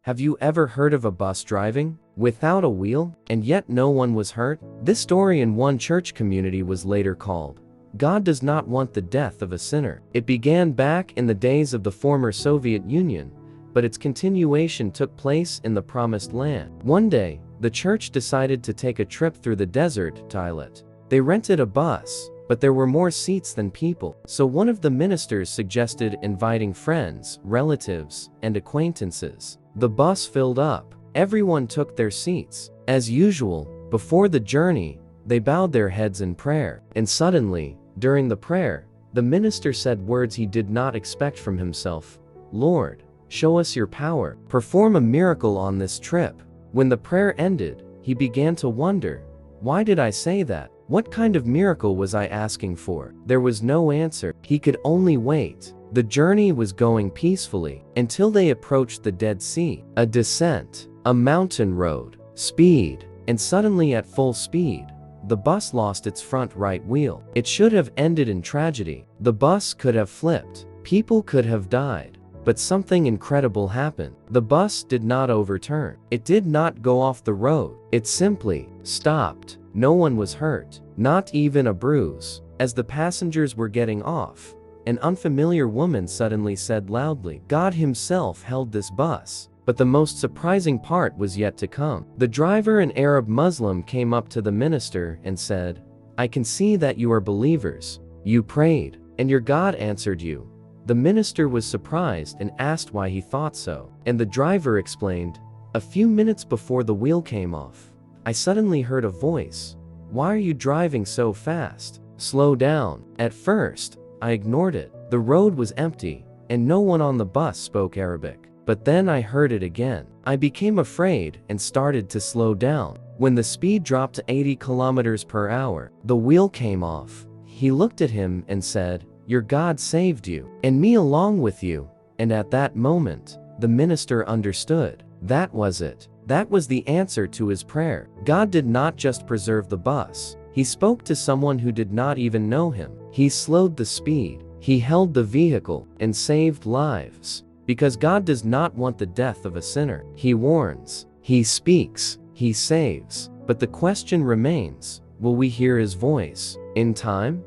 Have you ever heard of a bus driving without a wheel, and yet no one was hurt? This story in one church community was later called, "God Does Not Want the Death of a Sinner." It began back in the days of the former Soviet Union, but its continuation took place in the Promised Land. One day, the church decided to take a trip through the desert to Eilat. They rented a bus, but there were more seats than people, so one of the ministers suggested inviting friends, relatives, and acquaintances. The bus filled up. Everyone took their seats. As usual, before the journey, they bowed their heads in prayer. And suddenly, during the prayer, the minister said words he did not expect from himself. "Lord, show us your power. Perform a miracle on this trip." When the prayer ended, he began to wonder, why did I say that? What kind of miracle was I asking for? There was no answer. He could only wait. The journey was going peacefully until they approached the Dead Sea. A descent, a mountain road, speed, and suddenly at full speed, the bus lost its front right wheel. It should have ended in tragedy. The bus could have flipped. People could have died. But something incredible happened. The bus did not overturn. It did not go off the road. It simply stopped. No one was hurt, not even a bruise. As the passengers were getting off, an unfamiliar woman suddenly said loudly, "God himself held this bus." But the most surprising part was yet to come. The driver, an Arab Muslim, came up to the minister and said, "I can see that you are believers. You prayed, and your God answered you." The minister was surprised and asked why he thought so. And the driver explained, "A few minutes before the wheel came off, I suddenly heard a voice. 'Why are you driving so fast? Slow down.' At first, I ignored it. The road was empty, and no one on the bus spoke Arabic. But then I heard it again. I became afraid and started to slow down. When the speed dropped to 80 kilometers per hour, the wheel came off." He looked at him and said, "Your God saved you, and me along with you." And at that moment, the minister understood. That was it. That was the answer to his prayer. God did not just preserve the bus. He spoke to someone who did not even know him. He slowed the speed. He held the vehicle and saved lives. Because God does not want the death of a sinner. He warns, he speaks, he saves. But the question remains, will we hear his voice in time?